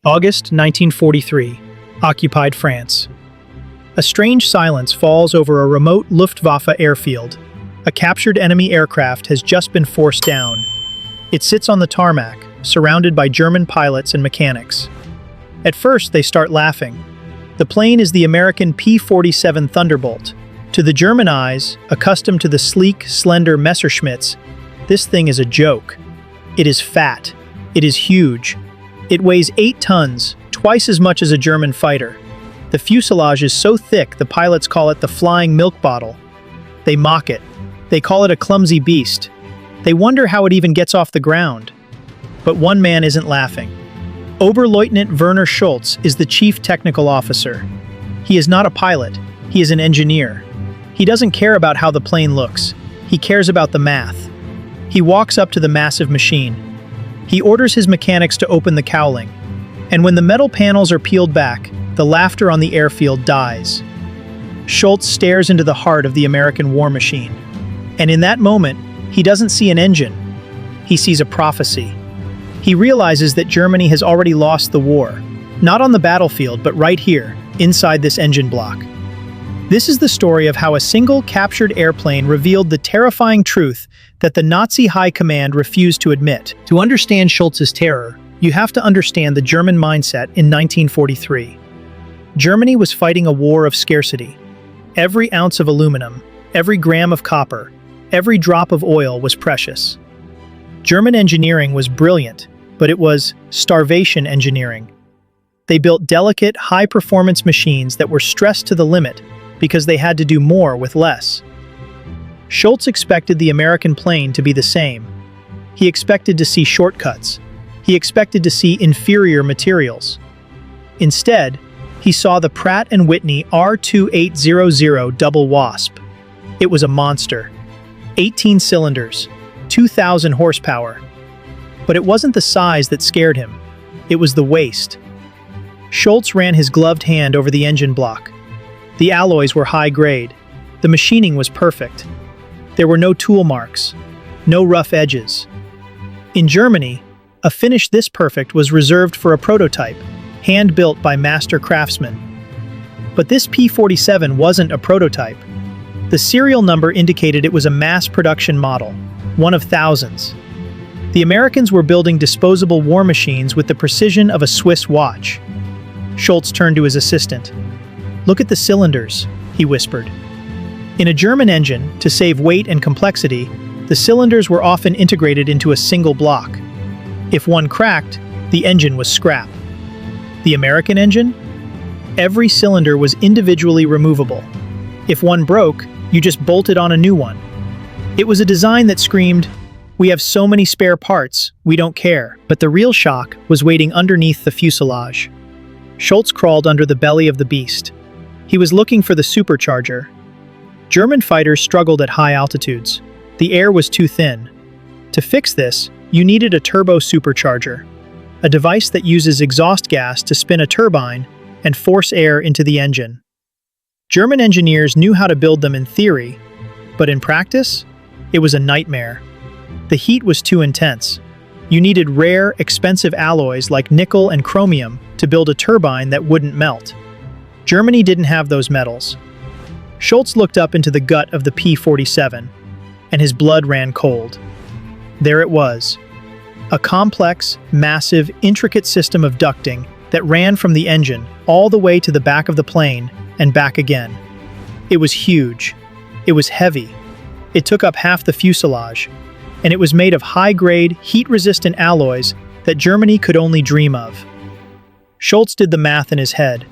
August 1943, occupied France. A strange silence falls over a remote Luftwaffe airfield. A captured enemy aircraft has just been forced down. It sits on the tarmac, surrounded by German pilots and mechanics. At first, they start laughing. The plane is the American P-47 Thunderbolt. To the German eyes, accustomed to the sleek, slender Messerschmitts, this thing is a joke. It is fat. It is huge. It weighs 8 tons, twice as much as a German fighter. The fuselage is so thick the pilots call it the flying milk bottle. They mock it. They call it a clumsy beast. They wonder how it even gets off the ground. But one man isn't laughing. Oberleutnant Werner Schulz is the chief technical officer. He is not a pilot. He is an engineer. He doesn't care about how the plane looks. He cares about the math. He walks up to the massive machine. He orders his mechanics to open the cowling. And when the metal panels are peeled back, the laughter on the airfield dies. Schulz stares into the heart of the American war machine. And in that moment, he doesn't see an engine. He sees a prophecy. He realizes that Germany has already lost the war, not on the battlefield, but right here, inside this engine block. This is the story of how a single captured airplane revealed the terrifying truth that the Nazi high command refused to admit. To understand Schulz's terror, you have to understand the German mindset in 1943. Germany was fighting a war of scarcity. Every ounce of aluminum, every gram of copper, every drop of oil was precious. German engineering was brilliant, but it was starvation engineering. They built delicate, high-performance machines that were stressed to the limit because they had to do more with less. Schulz expected the American plane to be the same. He expected to see shortcuts. He expected to see inferior materials. Instead, he saw the Pratt & Whitney R2800 Double Wasp. It was a monster. 18 cylinders, 2,000 horsepower. But it wasn't the size that scared him. It was the waste. Schulz ran his gloved hand over the engine block. The alloys were high grade. The machining was perfect. There were no tool marks, no rough edges. In Germany, a finish this perfect was reserved for a prototype, hand-built by master craftsmen. But this P-47 wasn't a prototype. The serial number indicated it was a mass production model, one of thousands. The Americans were building disposable war machines with the precision of a Swiss watch. Schulz turned to his assistant. "Look at the cylinders," he whispered. In a German engine, to save weight and complexity, the cylinders were often integrated into a single block. If one cracked, the engine was scrap. The American engine? Every cylinder was individually removable. If one broke, you just bolted on a new one. It was a design that screamed, "We have so many spare parts, we don't care." But the real shock was waiting underneath the fuselage. Schulz crawled under the belly of the beast. He was looking for the supercharger. German fighters struggled at high altitudes. The air was too thin. To fix this, you needed a turbo-supercharger, a device that uses exhaust gas to spin a turbine and force air into the engine. German engineers knew how to build them in theory, but in practice, it was a nightmare. The heat was too intense. You needed rare, expensive alloys like nickel and chromium to build a turbine that wouldn't melt. Germany didn't have those metals. Schulz looked up into the gut of the P-47, and his blood ran cold. There it was, a complex, massive, intricate system of ducting that ran from the engine all the way to the back of the plane and back again. It was huge. It was heavy. It took up half the fuselage, and it was made of high-grade, heat-resistant alloys that Germany could only dream of. Schulz did the math in his head.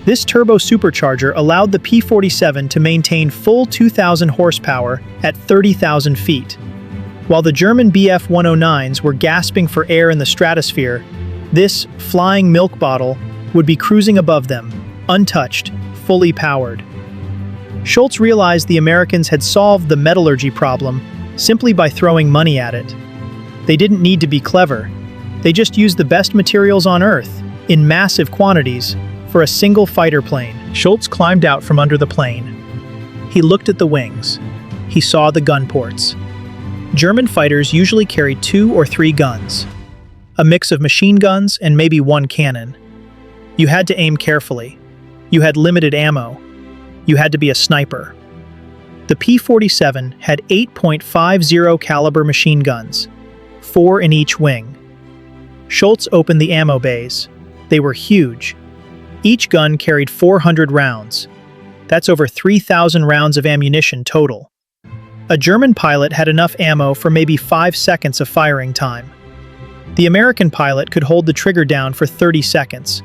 This turbo-supercharger allowed the P-47 to maintain full 2,000 horsepower at 30,000 feet. While the German Bf-109s were gasping for air in the stratosphere, this flying milk bottle would be cruising above them, untouched, fully powered. Schulz realized the Americans had solved the metallurgy problem simply by throwing money at it. They didn't need to be clever. They just used the best materials on Earth, in massive quantities, for a single fighter plane. Schulz climbed out from under the plane. He looked at the wings. He saw the gun ports. German fighters usually carried 2 or 3 guns. a mix of machine guns and maybe one cannon. You had to aim carefully. You had limited ammo. You had to be a sniper. The P-47 had 8.50 caliber machine guns, 4 in each wing. Schulz opened the ammo bays. They were huge. Each gun carried 400 rounds. That's over 3,000 rounds of ammunition total. A German pilot had enough ammo for maybe 5 seconds of firing time. The American pilot could hold the trigger down for 30 seconds.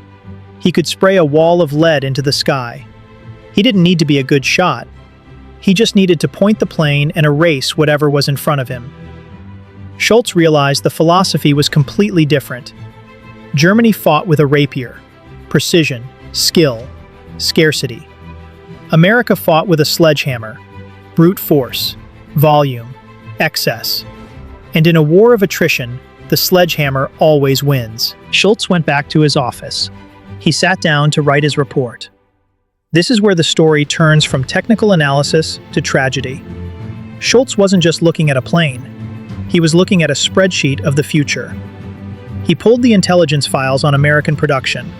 He could spray a wall of lead into the sky. He didn't need to be a good shot. He just needed to point the plane and erase whatever was in front of him. Schulz realized the philosophy was completely different. Germany fought with a rapier, precision, skill, scarcity. America fought with a sledgehammer, brute force, volume, excess. And in a war of attrition, the sledgehammer always wins. Schulz went back to his office. He sat down to write his report. This is where the story turns from technical analysis to tragedy. Schulz wasn't just looking at a plane. He was looking at a spreadsheet of the future. He pulled the intelligence files on American production.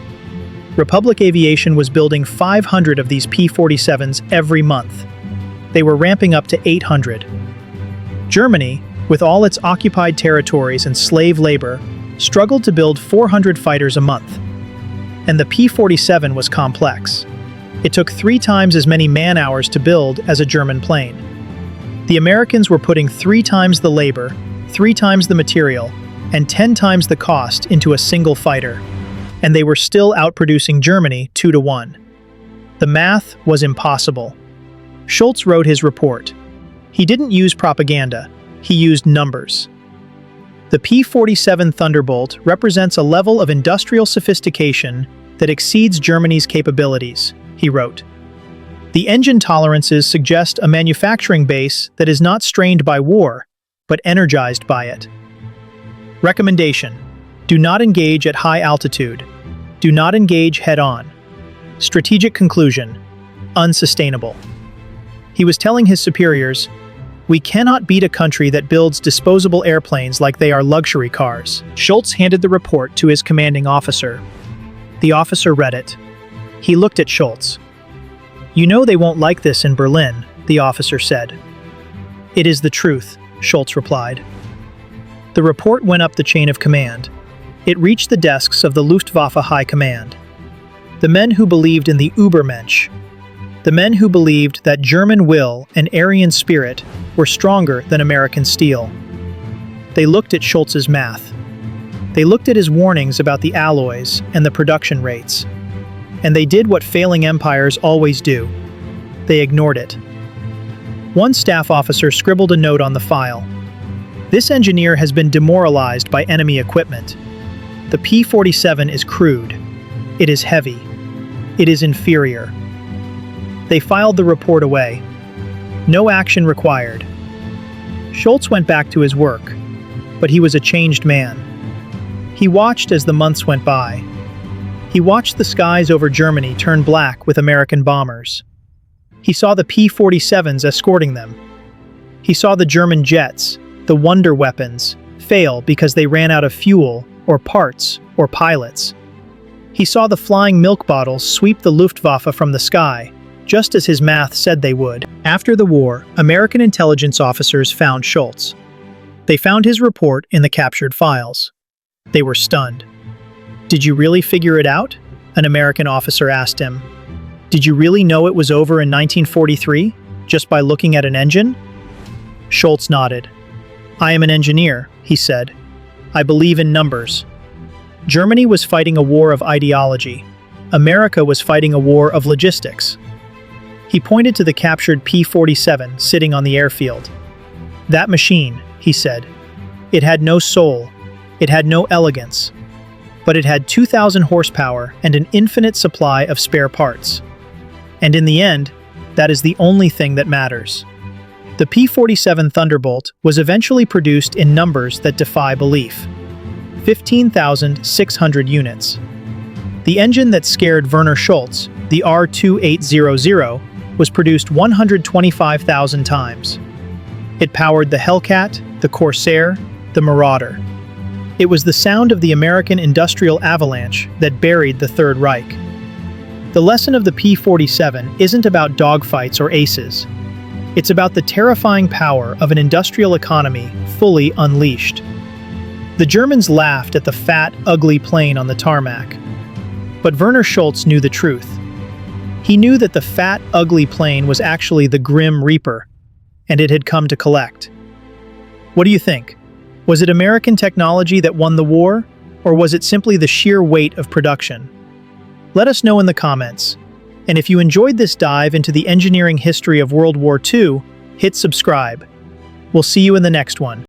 Republic Aviation was building 500 of these P-47s every month. They were ramping up to 800. Germany, with all its occupied territories and slave labor, struggled to build 400 fighters a month. And the P-47 was complex. It took 3 times as many man-hours to build as a German plane. The Americans were putting 3 times the labor, 3 times the material, and 10 times the cost into a single fighter. And they were still outproducing Germany 2-1. The math was impossible. Schulz wrote his report. He didn't use propaganda, he used numbers. The P-47 Thunderbolt represents a level of industrial sophistication that exceeds Germany's capabilities, he wrote. The engine tolerances suggest a manufacturing base that is not strained by war, but energized by it. Recommendation: do not engage at high altitude. Do not engage head-on. Strategic conclusion: unsustainable. He was telling his superiors, "We cannot beat a country that builds disposable airplanes like they are luxury cars." Schulz handed the report to his commanding officer. The officer read it. He looked at Schulz. "You know they won't like this in Berlin," the officer said. "It is the truth," Schulz replied. The report went up the chain of command. It reached the desks of the Luftwaffe High Command. The men who believed in the Übermensch, the men who believed that German will and Aryan spirit were stronger than American steel. They looked at Schulz's math. They looked at his warnings about the alloys and the production rates. And they did what failing empires always do. They ignored it. One staff officer scribbled a note on the file. "This engineer has been demoralized by enemy equipment. The P-47 is crude. It is heavy. It is inferior." They filed the report away. No action required. Schulz went back to his work, but he was a changed man. He watched as the months went by. He watched the skies over Germany turn black with American bombers. He saw the P-47s escorting them. He saw the German jets, the wonder weapons, fail because they ran out of fuel, or parts, or pilots. He saw the flying milk bottles sweep the Luftwaffe from the sky, just as his math said they would. After the war, American intelligence officers found Schulz. They found his report in the captured files. They were stunned. "Did you really figure it out?" an American officer asked him. "Did you really know it was over in 1943, just by looking at an engine?" Schulz nodded. "I am an engineer," he said. "I believe in numbers." Germany was fighting a war of ideology. America was fighting a war of logistics. He pointed to the captured P-47 sitting on the airfield. "That machine," he said. "It had no soul. It had no elegance. But it had 2,000 horsepower and an infinite supply of spare parts. And in the end, that is the only thing that matters." The P-47 Thunderbolt was eventually produced in numbers that defy belief. 15,600 units. The engine that scared Werner Schulz, the R2800, was produced 125,000 times. It powered the Hellcat, the Corsair, the Marauder. It was the sound of the American industrial avalanche that buried the Third Reich. The lesson of the P-47 isn't about dogfights or aces. It's about the terrifying power of an industrial economy fully unleashed. The Germans laughed at the fat, ugly plane on the tarmac. But Werner Schulz knew the truth. He knew that the fat, ugly plane was actually the Grim Reaper, and it had come to collect. What do you think? Was it American technology that won the war, or was it simply the sheer weight of production? Let us know in the comments. And if you enjoyed this dive into the engineering history of World War II, hit subscribe. We'll see you in the next one.